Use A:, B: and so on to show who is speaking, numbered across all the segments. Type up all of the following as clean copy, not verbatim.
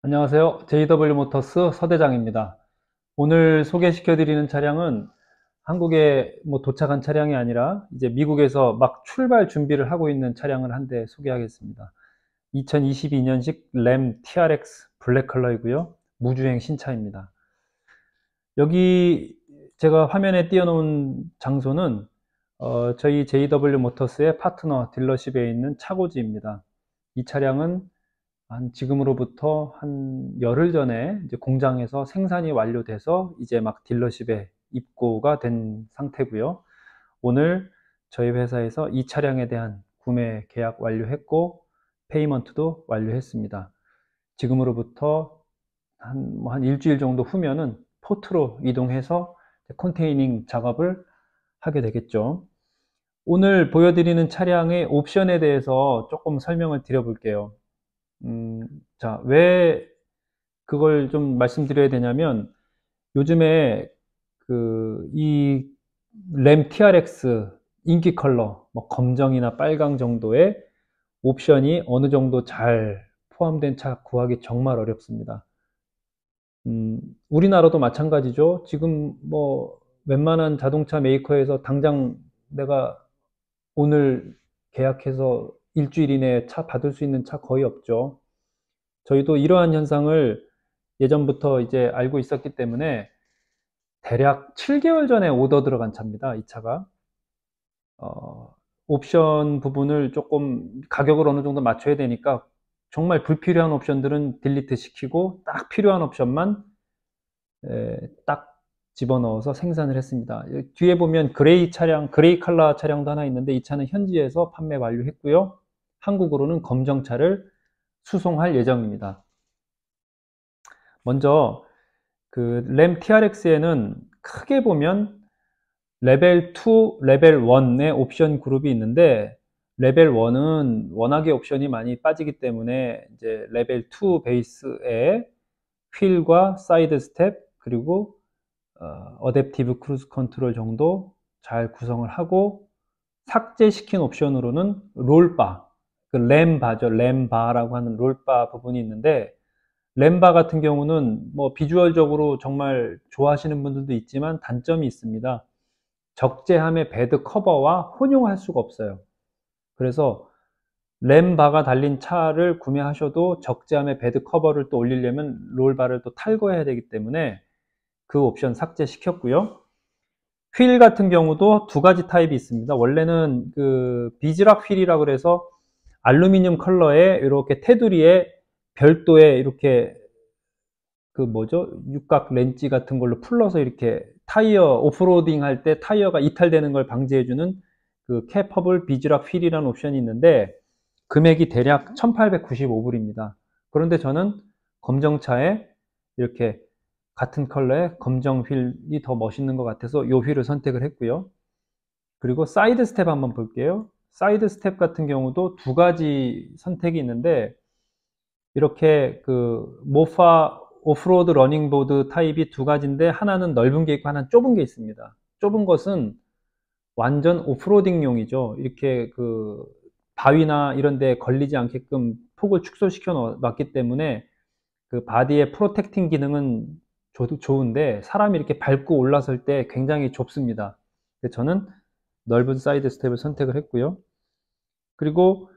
A: 안녕하세요. JW 모터스 서대장입니다. 오늘 소개시켜 드리는 차량은 한국에 도착한 차량이 아니라 이제 미국에서 막 출발 준비를 하고 있는 차량을 한 대 소개하겠습니다. 2022년식 램 TRX 블랙 컬러이고요. 무주행 신차입니다. 여기 제가 화면에 띄워놓은 장소는 저희 JW 모터스의 파트너 딜러십에 있는 차고지입니다. 이 차량은 지금으로부터 한 열흘 전에 이제 공장에서 생산이 완료돼서 이제 막 딜러십에 입고가 된 상태고요. 오늘 저희 회사에서 이 차량에 대한 구매 계약 완료했고 페이먼트도 완료했습니다. 지금으로부터 한 일주일 정도 후면은 포트로 이동해서 컨테이닝 작업을 하게 되겠죠. 오늘 보여드리는 차량의 옵션에 대해서 조금 설명을 드려볼게요. 음, 자, 왜 그걸 좀 말씀드려야 되냐면, 요즘에 이 램 TRX 인기 컬러, 뭐 검정이나 빨강 정도의 옵션이 어느 정도 잘 포함된 차 구하기 정말 어렵습니다. 음, 우리나라도 마찬가지죠. 지금 뭐 웬만한 자동차 메이커에서 당장 내가 오늘 계약해서 일주일 이내에 차 받을 수 있는 차 거의 없죠. 저희도 이러한 현상을 예전부터 이제 알고 있었기 때문에 대략 7개월 전에 오더 들어간 차입니다. 이 차가. 옵션 부분을 조금 가격을 어느 정도 맞춰야 되니까 정말 불필요한 옵션들은 딜리트 시키고 딱 필요한 옵션만 딱 집어넣어서 생산을 했습니다. 뒤에 보면 그레이 차량, 그레이 컬러 차량도 하나 있는데 이 차는 현지에서 판매 완료했고요. 한국으로는 검정차를 수송할 예정입니다. 먼저 그 램 TRX에는 크게 보면 레벨 2, 레벨 1의 옵션 그룹이 있는데 레벨 1은 워낙에 옵션이 많이 빠지기 때문에 이제 레벨 2 베이스에 휠과 사이드 스텝 그리고 어댑티브 크루즈 컨트롤 정도 잘 구성을 하고 삭제시킨 옵션으로는 롤바, 그 램바죠. 램바라고 하는 롤바 부분이 있는데 램바 같은 경우는 뭐 비주얼적으로 정말 좋아하시는 분들도 있지만 단점이 있습니다. 적재함의 베드 커버와 혼용할 수가 없어요. 그래서 램바가 달린 차를 구매하셔도 적재함의 베드 커버를 또 올리려면 롤바를 또 탈거해야 되기 때문에 그 옵션 삭제시켰고요. 휠 같은 경우도 두 가지 타입이 있습니다. 원래는 그 비즈락 휠이라고 그래서 알루미늄 컬러에 이렇게 테두리에 별도의 이렇게 그 뭐죠? 육각 렌치 같은 걸로 풀러서 이렇게 타이어 오프로딩 할 때 타이어가 이탈되는 걸 방지해주는 그 캐퍼블 비즈락 휠이라는 옵션이 있는데 금액이 대략 1895불입니다. 그런데 저는 검정차에 이렇게 같은 컬러의 검정 휠이 더 멋있는 것 같아서 이 휠을 선택을 했고요. 그리고 사이드 스텝 한번 볼게요. 사이드 스텝 같은 경우도 두 가지 선택이 있는데 이렇게 그 모파 오프로드 러닝보드 타입이 두 가지인데 하나는 넓은 게 있고 하나는 좁은 게 있습니다. 좁은 것은 완전 오프로딩용이죠. 이렇게 그 바위나 이런 데 걸리지 않게끔 폭을 축소시켜 놨기 때문에 그 바디의 프로텍팅 기능은 좋은데 사람이 이렇게 밟고 올라설 때 굉장히 좁습니다. 그래서 저는 넓은 사이드 스텝을 선택을 했고요. 그리고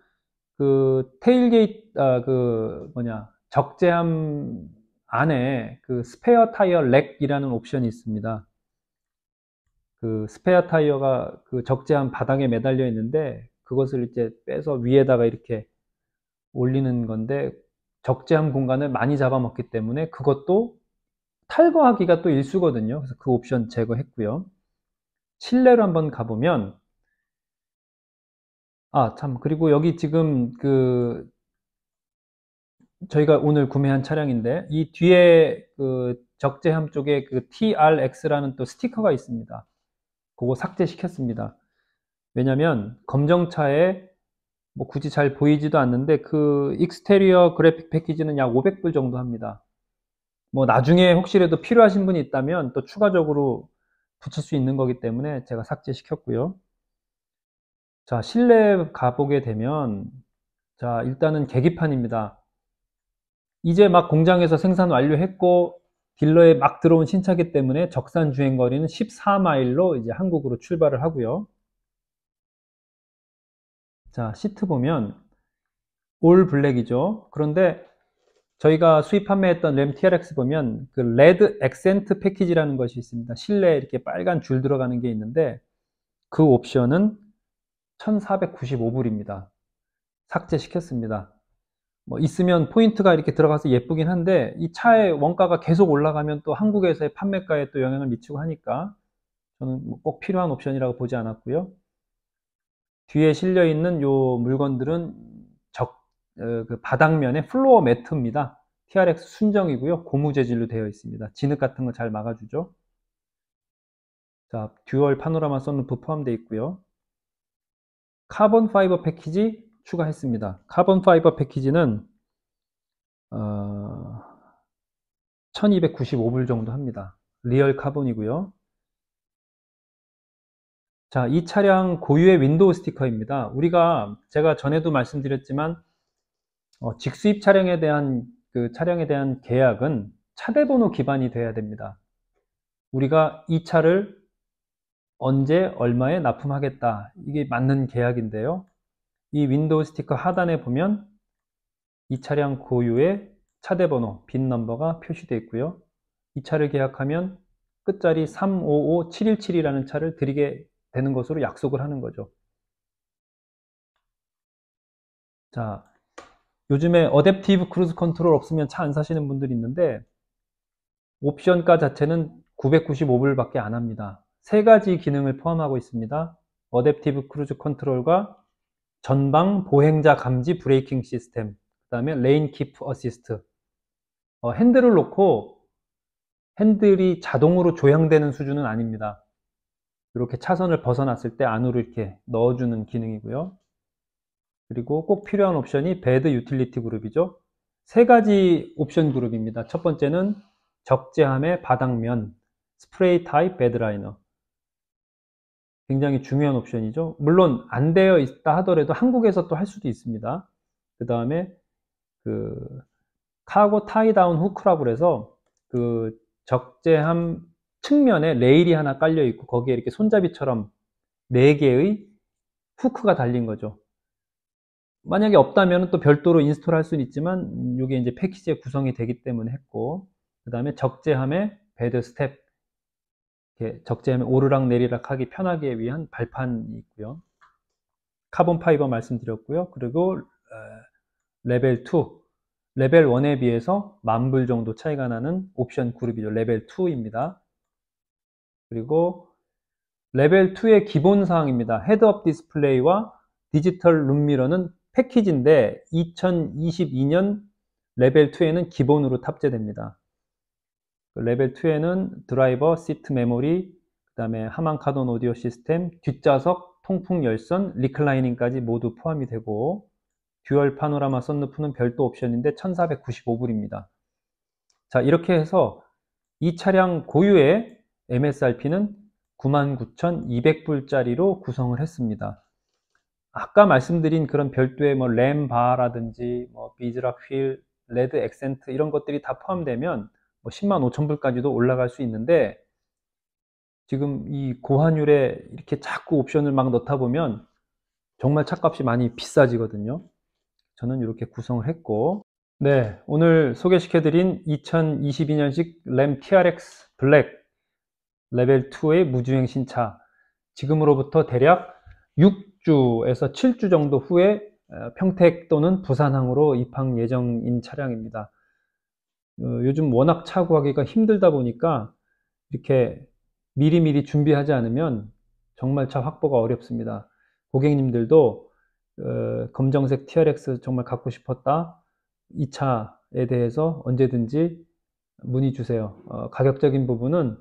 A: 그 테일게이트 그 뭐냐 적재함 안에 그 스페어 타이어 렉이라는 옵션이 있습니다. 그 스페어 타이어가 그 적재함 바닥에 매달려 있는데 그것을 이제 빼서 위에다가 이렇게 올리는 건데 적재함 공간을 많이 잡아먹기 때문에 그것도 탈거하기가 또 일수거든요. 그래서 그 옵션 제거했고요. 실내로 한번 가보면 참 그리고 여기 지금 그 저희가 오늘 구매한 차량인데 이 뒤에 그 적재함 쪽에 그 TRX라는 또 스티커가 있습니다. 그거 삭제시켰습니다. 왜냐면 검정차에 뭐 굳이 잘 보이지도 않는데 그 익스테리어 그래픽 패키지는 약 500불 정도 합니다. 뭐 나중에 혹시라도 필요하신 분이 있다면 또 추가적으로 붙일 수 있는 거기 때문에 제가 삭제시켰고요. 자, 실내 가보게 되면 자, 일단은 계기판입니다. 이제 막 공장에서 생산 완료했고 딜러에 막 들어온 신차기 때문에 적산 주행 거리는 14마일로 이제 한국으로 출발을 하고요. 자, 시트 보면 올 블랙이죠. 그런데 저희가 수입 판매했던 램 TRX 보면 그 레드 액센트 패키지라는 것이 있습니다. 실내에 이렇게 빨간 줄 들어가는 게 있는데 그 옵션은 1495불입니다. 삭제시켰습니다. 뭐 있으면 포인트가 이렇게 들어가서 예쁘긴 한데 이 차의 원가가 계속 올라가면 또 한국에서의 판매가에 또 영향을 미치고 하니까 저는 꼭 필요한 옵션이라고 보지 않았고요. 뒤에 실려 있는 요 물건들은 그 바닥면에 플로어 매트입니다. TRX 순정이고요. 고무 재질로 되어 있습니다. 진흙 같은 거 잘 막아주죠. 자, 듀얼 파노라마 선루프 포함되어 있고요. 카본 파이버 패키지 추가했습니다. 카본 파이버 패키지는 1295불 정도 합니다. 리얼 카본이고요. 자, 이 차량 고유의 윈도우 스티커입니다. 제가 전에도 말씀드렸지만 직수입 차량에 대한 계약은 차대번호 기반이 돼야 됩니다. 우리가 이 차를 언제 얼마에 납품하겠다, 이게 맞는 계약인데요. 이 윈도우 스티커 하단에 보면 이 차량 고유의 차대번호 빈 넘버가 표시되어 있고요. 이 차를 계약하면 끝자리 355717이라는 차를 드리게 되는 것으로 약속을 하는 거죠. 자, 요즘에 어댑티브 크루즈 컨트롤 없으면 차 안 사시는 분들이 있는데 옵션가 자체는 995불 밖에 안 합니다. 세 가지 기능을 포함하고 있습니다. 어댑티브 크루즈 컨트롤과 전방 보행자 감지 브레이킹 시스템, 그 다음에 레인 키프 어시스트, 핸들을 놓고 핸들이 자동으로 조향되는 수준은 아닙니다. 이렇게 차선을 벗어났을 때 안으로 이렇게 넣어주는 기능이고요. 그리고 꼭 필요한 옵션이 배드 유틸리티 그룹이죠. 세 가지 옵션 그룹입니다. 첫 번째는 적재함의 바닥면, 스프레이 타입 베드라이너. 굉장히 중요한 옵션이죠. 물론 안 되어 있다 하더라도 한국에서 또 할 수도 있습니다. 그 다음에 그 카고 타이다운 후크라고 그래서 그 적재함 측면에 레일이 하나 깔려 있고 거기에 이렇게 손잡이처럼 4개의 후크가 달린 거죠. 만약에 없다면 또 별도로 인스톨 할 수는 있지만 이게 이제 패키지에 구성이 되기 때문에 했고, 그 다음에 적재함의 베드 스텝, 적재함에 오르락 내리락 하기 편하게 위한 발판이 있고요. 카본 파이버 말씀드렸고요. 그리고 레벨 2, 레벨 1에 비해서 10,000불 정도 차이가 나는 옵션 그룹이죠. 레벨 2입니다. 그리고 레벨 2의 기본 사항입니다. 헤드업 디스플레이와 디지털 룸미러는 패키지인데 2022년 레벨 2에는 기본으로 탑재됩니다. 레벨 2에는 드라이버 시트 메모리, 그 다음에 하만 카돈 오디오 시스템, 뒷좌석 통풍 열선, 리클라이닝까지 모두 포함이 되고 듀얼 파노라마 선루프는 별도 옵션인데 1495불입니다. 자, 이렇게 해서 이 차량 고유의 MSRP는 99,200불짜리로 구성을 했습니다. 아까 말씀드린 그런 별도의 뭐 램바라든지 뭐 비즈락 휠, 레드 액센트 이런 것들이 다 포함되면 뭐 105,000불까지도 올라갈 수 있는데 지금 이 고환율에 이렇게 자꾸 옵션을 막 넣다 보면 정말 차값이 많이 비싸지거든요. 저는 이렇게 구성을 했고, 네, 오늘 소개시켜드린 2022년식 램 TRX 블랙 레벨 2의 무주행 신차, 지금으로부터 대략 6주에서 7주 정도 후에 평택 또는 부산항으로 입항 예정인 차량입니다. 요즘 워낙 차 구하기가 힘들다 보니까 이렇게 미리미리 준비하지 않으면 정말 차 확보가 어렵습니다. 고객님들도 검정색 TRX 정말 갖고 싶었다, 이 차에 대해서 언제든지 문의 주세요. 가격적인 부분은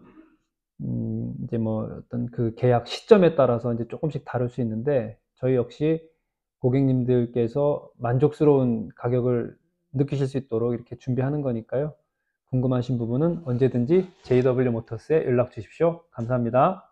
A: 이제 뭐 어떤 그 계약 시점에 따라서 이제 조금씩 다를 수 있는데 저희 역시 고객님들께서 만족스러운 가격을 느끼실 수 있도록 이렇게 준비하는 거니까요. 궁금하신 부분은 언제든지 JW 모터스에 연락 주십시오. 감사합니다.